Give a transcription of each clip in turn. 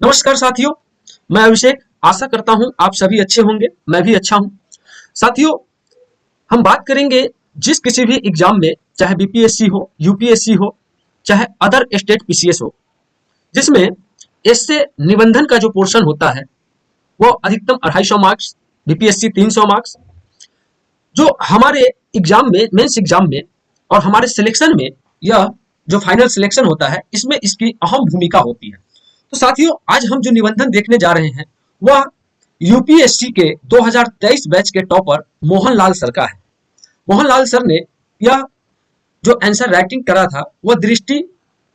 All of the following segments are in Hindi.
नमस्कार साथियों, मैं अभिषेक। आशा करता हूं आप सभी अच्छे होंगे, मैं भी अच्छा हूं। साथियों, हम बात करेंगे जिस किसी भी एग्जाम में, चाहे बीपीएससी हो, यूपीएससी हो, चाहे अदर स्टेट पीसीएस हो, जिसमें इससे निबंधन का जो पोर्शन होता है वो अधिकतम 250 मार्क्स, बीपीएससी 300 मार्क्स, जो हमारे एग्जाम में, मेंस एग्जाम में और हमारे सिलेक्शन में, यह जो फाइनल सिलेक्शन होता है इसमें इसकी अहम भूमिका होती है। तो साथियों, आज हम जो निबंधन देखने जा रहे हैं वह यूपीएससी के 2023 बैच के टॉपर मोहनलाल सर का है। मोहनलाल सर ने यह जो आंसर राइटिंग करा था वह दृष्टि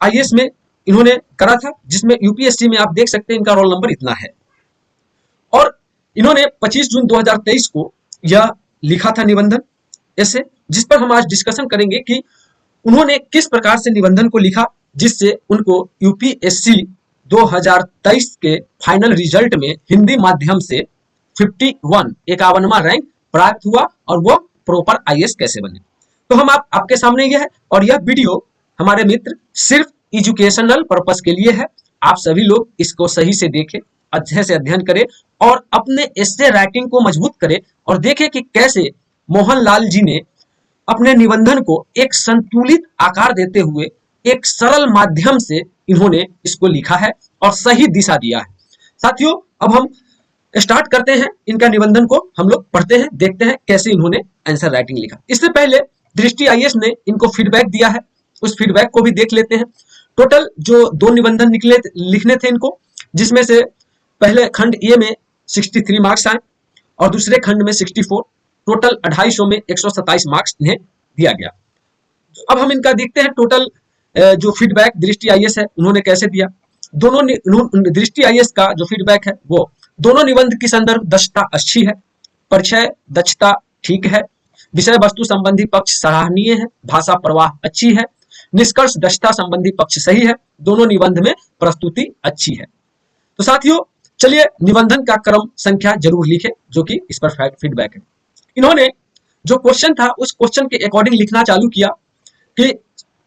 आईएएस में इन्होंने करा था, जिसमें यूपीएससी में आप देख सकते हैं इनका रोल नंबर इतना है। और इन्होंने 25 जून 2023 को यह लिखा था निबंधन ऐसे, जिस पर हम आज डिस्कशन करेंगे कि उन्होंने किस प्रकार से निबंधन को लिखा जिससे उनको यूपीएससी 2023 के फाइनल रिजल्ट में हिंदी माध्यम से 51वां रैंक प्राप्त हुआ और वो प्रॉपर आईएएस कैसे बने। तो हम आपके सामने यह है, और यह वीडियो हमारे मित्र सिर्फ एजुकेशनल पर्पस के लिए है। आप सभी लोग इसको सही से देखें, अच्छे से अध्ययन करें और अपने एस्से राइटिंग को मजबूत करें और देखें कि कैसे मोहनलाल जी ने अपने निबंधन को एक संतुलित आकार देते हुए एक सरल माध्यम से इन्होंने इसको लिखा है और सही दिशा दिया है। साथियों, अब हम स्टार्ट करते हैं इनका निबंधन को, हम लोग पढ़ते हैं, देखते हैं कैसे इन्होंने आंसर राइटिंग लिखा। इससे पहले दृष्टि आईएएस ने इनको फीडबैक दिया है, उस फीडबैक को भी देख लेते हैं। टोटल जो 2 निबंधन लिखने थे इनको, जिसमें से पहले खंड ए में 63 मार्क्स आए और दूसरे खंड में 64, टोटल 250 में 127 मार्क्स इन्हें दिया गया। अब हम इनका देखते हैं टोटल जो फीडबैक दृष्टि आईएएस है उन्होंने कैसे दिया। दोनों दृष्टि आईएएस का जो फीडबैक है वो दोनों निबंध की संदर्भ दक्षता अच्छी है, परिचय दक्षता ठीक है, विषय वस्तु संबंधी पक्ष सराहनीय है, भाषा प्रवाह अच्छी है, निष्कर्ष दक्षता संबंधी पक्ष सही है, दोनों निबंध में प्रस्तुति अच्छी है। तो साथियों, चलिए निबंधन का क्रम संख्या जरूर लिखें जो कि इस पर फीडबैक है। इन्होंने जो क्वेश्चन था उस क्वेश्चन के अकॉर्डिंग लिखना चालू किया कि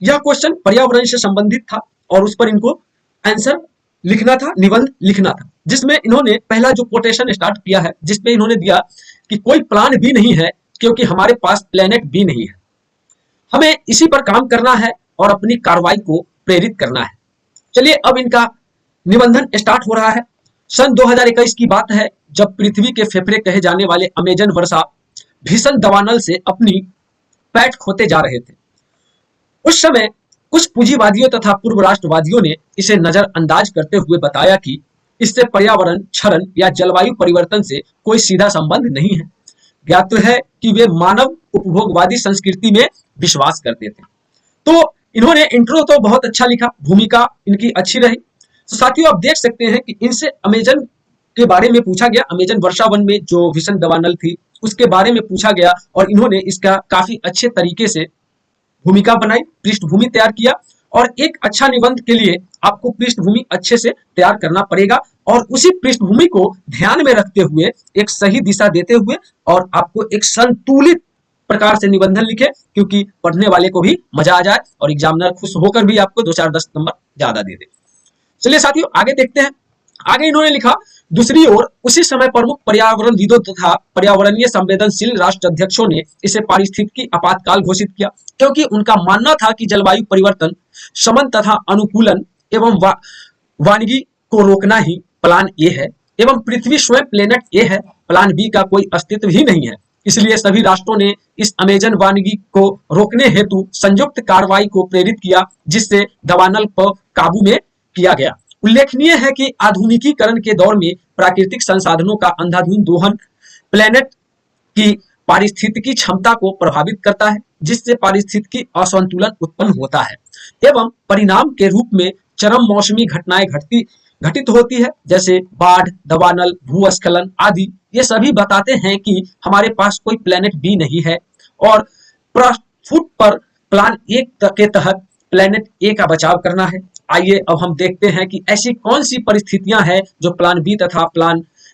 यह क्वेश्चन पर्यावरण से संबंधित था और उस पर इनको आंसर लिखना था, निबंध लिखना था, जिसमें इन्होंने पहला जो कोटेशन स्टार्ट किया है जिसमें इन्होंने दिया कि कोई प्लान बी नहीं है क्योंकि हमारे पास प्लेनेट बी नहीं है, हमें इसी पर काम करना है और अपनी कार्रवाई को प्रेरित करना है। चलिए अब इनका निबंधन स्टार्ट हो रहा है। सन 2021 की बात है जब पृथ्वी के फेफड़े कहे जाने वाले अमेजन वर्षा भीषण दवानल से अपनी पैठ खोते जा रहे थे। उस समय कुछ पूंजीवादियों तथा पूर्व राष्ट्रवादियों ने इसे नजरअंदाज करते हुए बताया कि इससे पर्यावरण क्षरण या जलवायु परिवर्तन से कोई सीधा संबंध नहीं है। ज्ञात है कि वे मानव उपभोगवादी संस्कृति में विश्वास करते थे। तो इन्होंने इंट्रो तो बहुत अच्छा लिखा, भूमिका इनकी अच्छी रही। तो साथियों, आप देख सकते हैं कि इनसे अमेजन के बारे में पूछा गया, अमेजन वर्षा वन में जो भीषण दवानल थी उसके बारे में पूछा गया और इन्होंने इसका काफी अच्छे तरीके से भूमिका बनाई, पृष्ठभूमि तैयार किया। और एक अच्छा निबंध के लिए आपको पृष्ठभूमि अच्छे से तैयार करना पड़ेगा और उसी पृष्ठभूमि को ध्यान में रखते हुए एक सही दिशा देते हुए और आपको एक संतुलित प्रकार से निबंधन लिखे, क्योंकि पढ़ने वाले को भी मजा आ जाए और एग्जामिनर खुश होकर भी आपको 2-4-10 नंबर ज्यादा दे दे। चलिए साथियों, आगे देखते हैं। आगे इन्होंने लिखा, दूसरी ओर उसी समय प्रमुख पर्यावरणविदों तथा पर्यावरणीय संवेदनशील राष्ट्र अध्यक्षों ने इसे पारिस्थितिकी आपातकाल घोषित किया, क्योंकि उनका मानना था कि जलवायु परिवर्तन, शमन तथा अनुकूलन एवं वानिकी को रोकना ही प्लान ए है एवं पृथ्वी स्वयं प्लेनेट ए है, प्लान बी का कोई अस्तित्व ही नहीं है। इसलिए सभी राष्ट्रों ने इस अमेजन वानिकी को रोकने हेतु संयुक्त कार्रवाई को प्रेरित किया, जिससे दवानल पर काबू में किया गया। उल्लेखनीय है कि आधुनिकीकरण के दौर में प्राकृतिक संसाधनों का अंधाधुंध दोहन प्लेनेट की पारिस्थितिकी क्षमता को प्रभावित करता है, जिससे पारिस्थितिकी असंतुलन उत्पन्न होता है एवं परिणाम के रूप में चरम मौसमी घटनाएं घटित होती है, जैसे बाढ़, दवानल, भूस्खलन आदि। ये सभी बताते हैं कि हमारे पास कोई प्लेनेट बी नहीं है और फुट पर प्लान ए के तहत प्लेनेट ए का बचाव करना है। आइए अब हम देखते हैं कि ऐसी कौन सी परिस्थितियां हैं जो प्लान बी तथा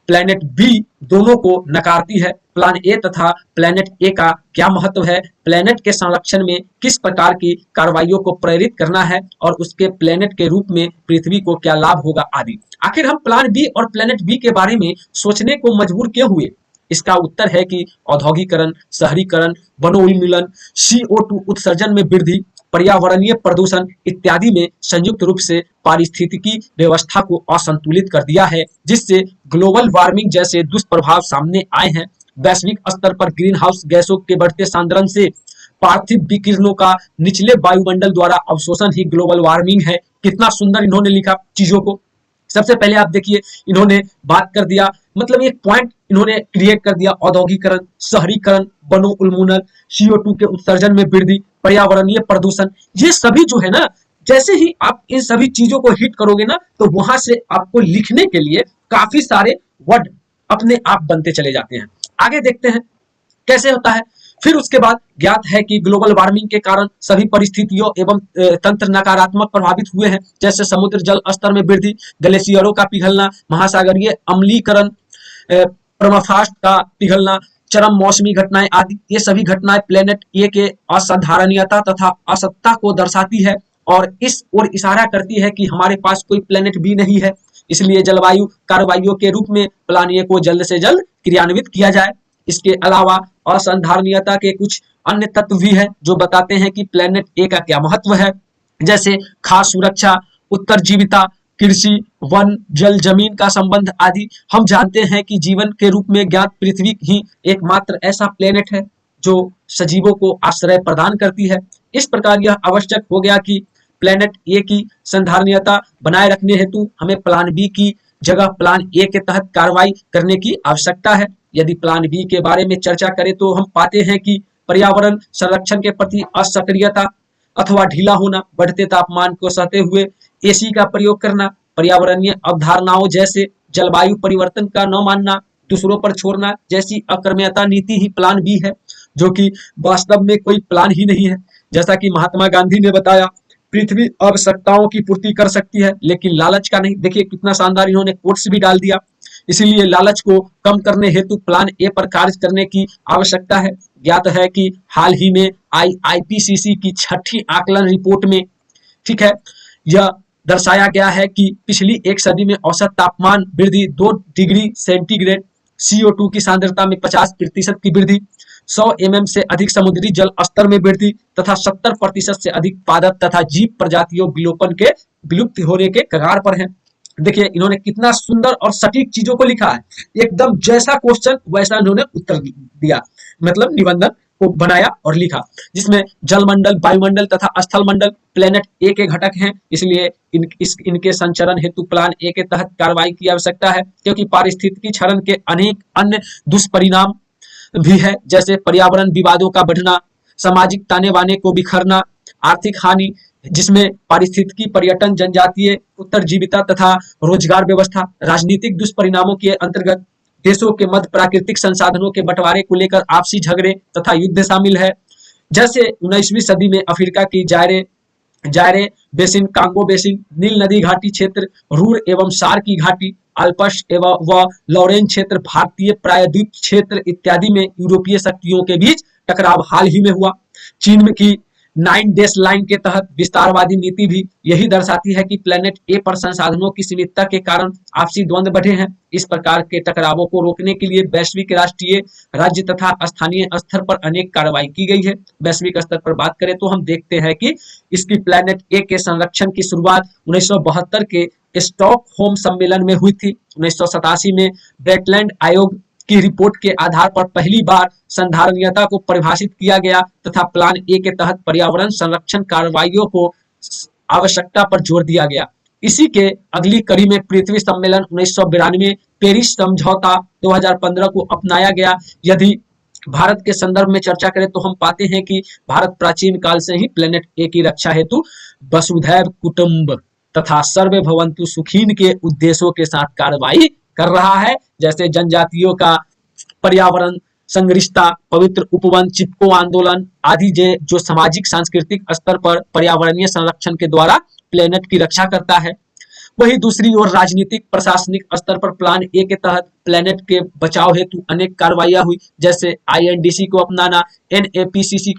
प्लेनेट बी दोनों को नकारती है। प्लान ए तथा प्लेनेट ए का क्या महत्व है, प्लेनेट के संरक्षण में किस प्रकार की कार्रवाइयों को प्रेरित करना है और उसके प्लेनेट के रूप में पृथ्वी को क्या लाभ होगा आदि। आखिर हम प्लान बी और प्लेनेट बी के बारे में सोचने को मजबूर क्यों हुए? इसका उत्तर है कि औद्योगिकरण, शहरीकरण, वनोन्मूलन, CO2 उत्सर्जन में वृद्धि, पर्यावरणीय प्रदूषण इत्यादि में संयुक्त रूप से पारिस्थितिकी व्यवस्था को असंतुलित कर दिया है, जिससे ग्लोबल वार्मिंग जैसे दुष्प्रभाव सामने आए हैं। वैश्विक स्तर पर ग्रीन हाउस गैसों के बढ़ते सांद्रण से पार्थिव विकिरणों का निचले वायुमंडल द्वारा अवशोषण ही ग्लोबल वार्मिंग है। कितना सुंदर इन्होंने लिखा चीजों को। सबसे पहले आप देखिए, इन्होंने बात कर दिया, मतलब एक पॉइंट इन्होंने क्रिएट कर दिया, औद्योगिकरण, शहरीकरण, वनोन्मूलन, CO2 के उत्सर्जन में वृद्धि, पर्यावरणीय प्रदूषण, ये सभी जो है ना, जैसे ही आप इन सभी चीजों को हिट करोगे ना, तो वहां से आपको लिखने के लिए काफी सारे वर्ड अपने आप बनते चले जाते हैं। आगे देखते हैं कैसे होता है। फिर उसके बाद ज्ञात है कि ग्लोबल वार्मिंग के कारण सभी परिस्थितियों एवं तंत्र नकारात्मक प्रभावित हुए हैं, जैसे समुद्र जल स्तर में वृद्धि, ग्लेशियरों का पिघलना, महासागरीय अम्लीकरण, परमाफ्रॉस्ट का पिघलना, चरम मौसमी घटनाएं आदि। ये सभी घटनाएं प्लेनेट ए के असाधारणीयता तथा असत्ता को दर्शाती है और इस ओर इशारा करती है कि हमारे पास कोई प्लेनेट बी नहीं है। इसलिए जलवायु कार्रवाइयों के रूप में प्लान ए को जल्द से जल्द क्रियान्वित किया जाए। इसके अलावा असाधारणीयता के कुछ अन्य तत्व भी हैं जो बताते हैं कि प्लेनेट ए का क्या महत्व है, जैसे खास सुरक्षा, उत्तरजीविता, कृषि, वन, जल, जमीन का संबंध आदि। हम जानते हैं कि जीवन के रूप में ज्ञात पृथ्वी ही एकमात्र ऐसा प्लेनेट है जो सजीवों को आश्रय प्रदान करती है। इस प्रकार यह आवश्यक हो गया कि प्लेनेट ए की संधारणीयता बनाए रखने हेतु हमें प्लान बी की जगह प्लान ए के तहत कार्रवाई करने की आवश्यकता है। यदि प्लान बी के बारे में चर्चा करें तो हम पाते हैं कि पर्यावरण संरक्षण के प्रति असक्रियता अथवा ढीला होना, बढ़ते तापमान को सहते हुए AC का प्रयोग करना, पर्यावरणीय अवधारणाओं जैसे जलवायु परिवर्तन का न मानना, दूसरों पर छोड़ना जैसी अकर्मण्यता नीति ही प्लान बी है, जो कि वास्तव में कोई प्लान ही नहीं है। जैसा कि महात्मा गांधी ने बताया, पृथ्वी आवश्यकताओं की पूर्ति कर सकती है लेकिन लालच का नहीं। देखिए कितना शानदार इन्होंने कोट्स भी डाल दिया। इसीलिए लालच को कम करने हेतु प्लान ए पर कार्य करने की आवश्यकता है। ज्ञात है कि हाल ही में IPCC की 6ठी आकलन रिपोर्ट में, ठीक है, यह दर्शाया गया है कि पिछली एक सदी में औसत तापमान वृद्धि 2 डिग्री सेंटीग्रेड, CO2 की सांद्रता में 50% की वृद्धि, 100 mm से अधिक समुद्री जल स्तर में वृद्धि तथा 70% से अधिक पादप तथा जीव प्रजातियों विलुप्त होने के कगार पर हैं। देखिए इन्होंने कितना सुंदर और सटीक चीजों को लिखा है, एकदम जैसा क्वेश्चन वैसा इन्होंने उत्तर दिया, मतलब निबंधन को बनाया और लिखा, जिसमें जलमंडल, वायुमंडल तथा स्थल मंडल प्लेनेट ए के घटक हैं। इसलिए इनके संचरण हेतु प्लान ए के तहत कार्रवाई की आवश्यकता है, क्योंकि पारिस्थितिकी क्षरण के अनेक अन्य दुष्परिणाम भी है, जैसे पर्यावरण विवादों का बढ़ना, सामाजिक ताने बाने को बिखरना, आर्थिक हानि जिसमें पारिस्थितिकी, पर्यटन, जनजातीय उत्तरजीविता तथा रोजगार व्यवस्था, राजनीतिक दुष्परिणामों के अंतर्गत देशों के मध्य प्राकृतिक संसाधनों के बंटवारे को लेकर आपसी झगड़े तथा युद्ध शामिल है। जैसे 19वीं सदी में अफ्रीका की जायरे बेसिन, कांगो बेसिन, नील नदी घाटी क्षेत्र, रूर एवं सार की घाटी, अल्पस एवं व लॉरेन क्षेत्र, भारतीय प्रायद्वीप क्षेत्र इत्यादि में यूरोपीय शक्तियों के बीच टकराव हाल ही में हुआ। चीन में की 9 डेज लाइन के तहत विस्तारवादी नीति भी यही दर्शाती है कि प्लेनेट ए पर संसाधनों की सीमितता के कारण आपसी द्वंद्व बढ़े हैं। इस प्रकार के टकरावों को रोकने के लिए वैश्विक, राष्ट्रीय, राज्य तथा स्थानीय स्तर पर अनेक कार्रवाई की गई है। वैश्विक स्तर पर बात करें तो हम देखते हैं कि इसकी प्लेनेट ए के संरक्षण की शुरुआत 1972 के स्टॉकहोम सम्मेलन में हुई थी। 1987 में ब्रेटलैंड आयोग की रिपोर्ट के आधार पर पहली बार संधारणीयता को परिभाषित किया गया तथा प्लान ए के तहत पर्यावरण संरक्षण कार्रवाइयों को आवश्यकता पर जोर दिया गया। इसी के अगली कड़ी में पृथ्वी सम्मेलन 1992, पेरिस समझौता 2015 को अपनाया गया। यदि भारत के संदर्भ में चर्चा करें तो हम पाते हैं कि भारत प्राचीन काल से ही प्लेनेट ए की रक्षा हेतु वसुधैव कुटुंब तथा सर्वे भवन्तु सुखीन के उद्देश्यों के साथ कार्रवाई कर रहा है, जैसे जनजातियों का पर्यावरण संग्रहिता, पवित्र उपवन, चिपको आंदोलन आदि जो सामाजिक सांस्कृतिक स्तर पर पर्यावरणीय संरक्षण के द्वारा प्लेनेट की रक्षा करता है। वही दूसरी ओर राजनीतिक प्रशासनिक स्तर पर प्लान ए के तहत प्लेनेट के बचाव हेतु अनेक कार्रवाइयां हुई, जैसे INDC को अपनाना, NAPCC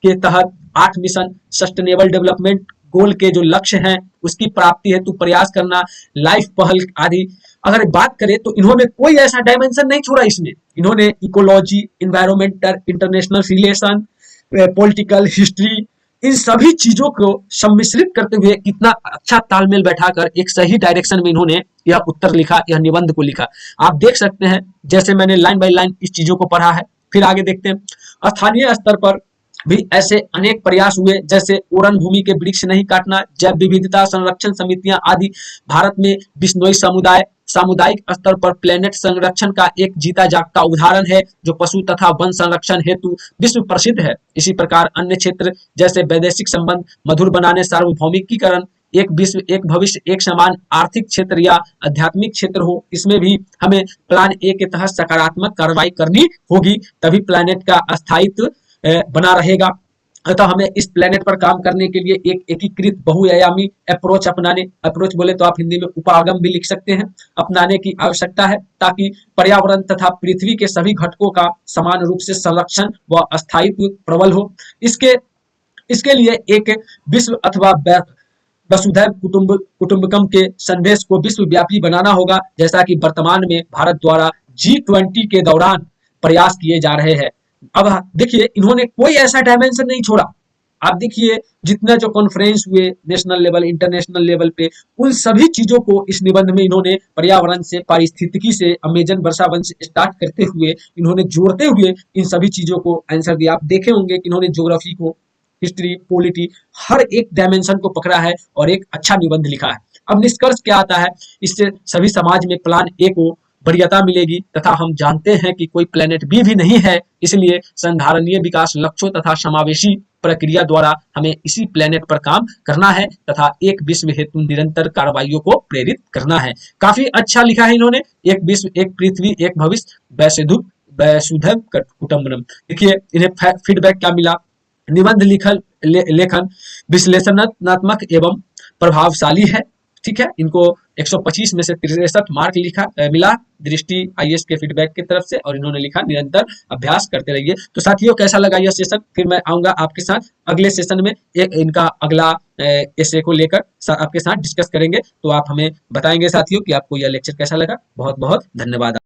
के तहत 8 मिशन सस्टेनेबल डेवलपमेंट गोल के जो लक्ष्य हैं उसकी प्राप्ति हेतु प्रयास करना, लाइफ पहल आदि। अगर बात करें तो इन्होंने कोई ऐसा डायमेंशन नहीं छोड़ा इसमें। इन्होंने ecology, environmental, international relation, political history, इन सभी चीजों को सम्मिश्रित करते हुए कितना अच्छा तालमेल बैठाकर एक सही डायरेक्शन में इन्होंने यह उत्तर लिखा, यह निबंध को लिखा। आप देख सकते हैं जैसे मैंने लाइन बाय लाइन इस चीजों को पढ़ा है। फिर आगे देखते हैं। स्थानीय स्तर पर भी ऐसे अनेक प्रयास हुए, जैसे ओरन भूमि के वृक्ष नहीं काटना, जैव विविधता संरक्षण समितियां आदि। भारत में बिश्नोई समुदाय सामुदायिक स्तर पर प्लेनेट संरक्षण का एक जीता जागता उदाहरण है, जो पशु तथा वन संरक्षण हेतु विश्व प्रसिद्ध है। इसी प्रकार अन्य क्षेत्र जैसे वैदेशिक संबंध मधुर बनाने, सार्वभौमिकीकरण, एक विश्व एक भविष्य एक समान आर्थिक क्षेत्र या आध्यात्मिक क्षेत्र हो, इसमें भी हमें प्लान ए के तहत सकारात्मक कार्रवाई करनी होगी, तभी प्लेनेट का स्थायित्व बना रहेगा। अतः हमें इस प्लेनेट पर काम करने के लिए एक एकीकृत बहुआयामी अप्रोच अप्रोच बोले तो आप हिंदी में उपागम भी लिख सकते हैं, अपनाने की आवश्यकता है, ताकि पर्यावरण तथा पृथ्वी के सभी घटकों का समान रूप से संरक्षण व स्थायित्व प्रबल हो। इसके लिए एक विश्व अथवा वसुधैव कुटुंबकम के संदेश को विश्वव्यापी बनाना होगा, जैसा कि वर्तमान में भारत द्वारा G20 के दौरान प्रयास किए जा रहे हैं। अब देखिए इन्होंने कोई ऐसा डायमेंशन नहीं छोड़ा। आप देखिए जितने जो कॉन्फ्रेंस हुए नेशनल लेवल, इंटरनेशनल लेवल पे, उन सभी चीजों को इस निबंध में इन्होंने पर्यावरण से, पारिस्थितिकी से, अमेजन वर्षावन से स्टार्ट करते हुए इन्होंने जोड़ते हुए इन सभी चीजों को आंसर दिया। आप देखे होंगे कि इन्होंने ज्योग्राफी को, हिस्ट्री, पॉलिटी, हर एक डायमेंशन को पकड़ा है और एक अच्छा निबंध लिखा है। अब निष्कर्ष क्या आता है, इससे सभी समाज में प्लान ए को वरीयता मिलेगी, तथा हम जानते हैं कि कोई प्लेनेट बी भी नहीं है, इसलिए संधारणीय विकास लक्ष्यों तथा समावेशी प्रक्रिया द्वारा हमें इसी प्लेनेट पर काम करना है तथा एक विश्व हेतु निरंतर कार्रवाइयों को प्रेरित करना है। काफी अच्छा लिखा है इन्होंने, एक विश्व एक पृथ्वी एक भविष्य वसुधैव कुटुंबकम। देखिए इन्हें फीडबैक क्या मिला, निबंध लेखन विश्लेषणात्मक एवं प्रभावशाली है, ठीक है। इनको 125 में से 63 मार्क मिला दृष्टि आईएएस के फीडबैक की तरफ से, और इन्होंने लिखा निरंतर अभ्यास करते रहिए। तो साथियों कैसा लगा यह सेशन, फिर मैं आऊंगा आपके साथ अगले सेशन में, एक इनका अगला एसे को लेकर आपके साथ डिस्कस करेंगे। तो आप हमें बताएंगे साथियों कि आपको यह लेक्चर कैसा लगा। बहुत बहुत धन्यवाद।